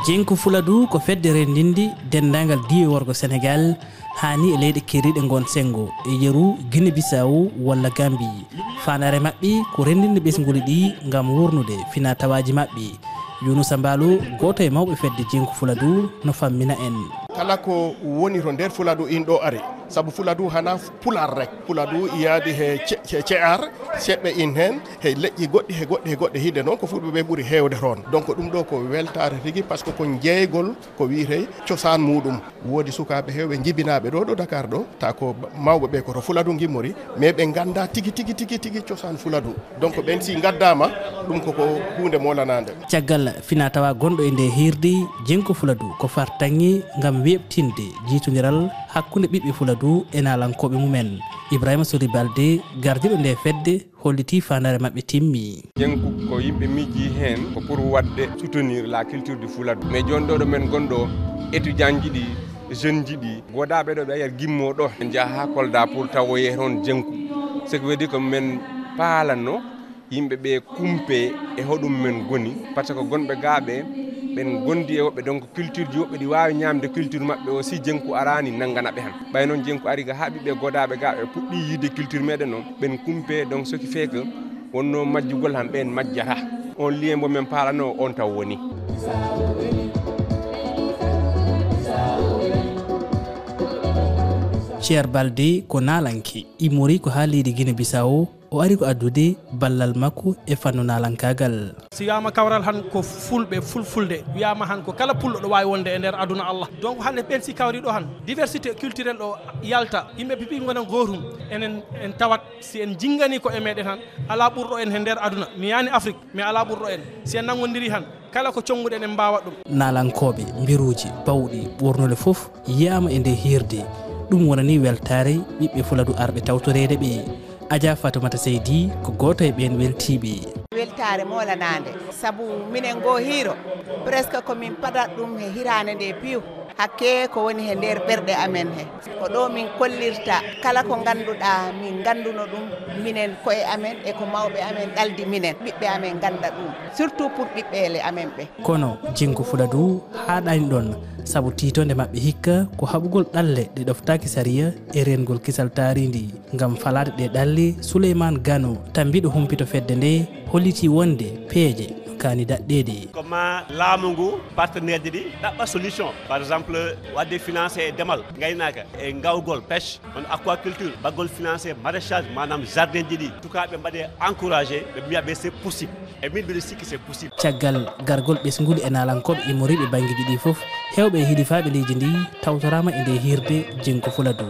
Jenko Fuladu ko fedde rendindi dendagal diwe worgo Sénégal hani e leyɗe keriɗe gon sengo e yeru Guinée Bissau walla Gambie fanare mabɓe ko rendinde ɓesguli ɗi gam wurnude fina tawaji mabɓe Younousa Mballo goto e mawɓe fedde Jenko Fuladu no fammina en kala ko woni to nder Fuladu in ɗo ari sabu Fuladu hana pular rek Fuladu yaadi he ce'ar seɓɓe in hen he leƴƴi goɗɗi he goɗɗi hide noon ko fulɓe ɓe ɓuuri hewde toon donc ɗum ɗo ko weltare tigui par ce que ko jeeygol ko wiite cosaan muɗum woodi sukaɓe hewɓe jibinaɓe ɗo Dakar ɗo ta ko mawɓe ɓe koto Fuladu gimmori mais ɓe ganda tigui cosaan Fuladu donc ɓen si gaddama ɗum koko hunde molanade caggal fina tawa gonɗo e nde hirde Jenko Fuladu ko fartangi gam weɓtinde jiitodiral hakkude ɓiɓɓe Fuladu e nalankoɓe mumen Ibrahima Sori Balde gardiɗo nde fedde holliti fanare mabɓe timmi Jenko ko yimɓe miji hen ko pour wadde soutenir la culture du Fuladu mais joni ɗo men gonɗo étudiant ji ɗi jeune ji ɗi godaɓe ɗo ɓe ayat gimmo ɗo en jaaha ha Kolda pour tawoye toon Jenko ce qui veut dire que men paalanno yimɓe ɓe kumpe e hoɗum men goni par ce que gonɓe gaaɓe ɓen gondi e woɓɓe donc culture ji woɓɓe ɗi wawi ñamde culture mabɓe o si Jenko arani nanganaɓe han ɓay noon Jenko ari ga ha ɓiɓɓe godaɓe gaaɓe puɗɗi yidde culture meɗen noon ɓen kumpe donc ce qui fait que wonno majjugol han ɓen majjata on lien mo men paalano on taw woni Cheikh Balde ko nalanke imori ko ha leydi Guinée Bissau o ari ko addude ballal makko e fannu nalankagal si wiyama kawral han ko fulfulde wiyama han ko kala pulɗo ɗo wawi wonde e nder aduna Allah donc hande ɓen si kawri ɗo han diversité culturelle ɗo yalta yimɓe pipi gonen gotum enen en tawat si en jingani ko e meɗen han ala ɓurɗo en e nder aduna mi yani Afrique mais ala ɓurɗo en si en nangodiri han kala ko conguɗen en mbawa ɗum nalankoɓe mbiruji bawɗi ɓornole foof yiyama e nde hirde ɗum wonani weltare ɓiɓɓe Fuladu arɓe tawtorede ɓe Adja Fatoumata Seydi ko goto e ɓen weltiɓe weltare molanade sabu minen go hiiro presque komin padat ɗum he hirande nde piiw hakke ko woni he nder ɓerɗe amen he ko ɗo min kollirta kala ko ganduɗa min ganduno ɗum minen koye amen e ko mawɓe amen ɗaldi minen ɓiɓɓe amen ganda ɗum surtout pour ɓiɓɓele amen ɓe kono Jenko Fuladu haɗani ɗon sabu titonde mabɓe hikka ko haɓugol ɗalle ɗe ɗoftaki sariya e rengol kisal taridi gam falade ɗe ɗalle Souleymane Gano tambiɗo humpito fedde nde holliti wonde peeje kani daɗɗede comment laamu ngu partenaire ɗi ɗaɓɓa solution par exemple wadde financé e demal gaynaka e gawgol pêche on aquaculture baggol financé maraîchage manam jardin ji ɗi tukaɓe mbaɗe encouragé ɓe mbiyaɓe c'est possible e min mbiɗa sikki c'est possible caggal gargol ɓesguli e nalankoɓe immoriɓe banggueji ɗi foof hewɓe e hiɗifaɓe leydi ndi tawtorama e nde hirde Jenko Fuladu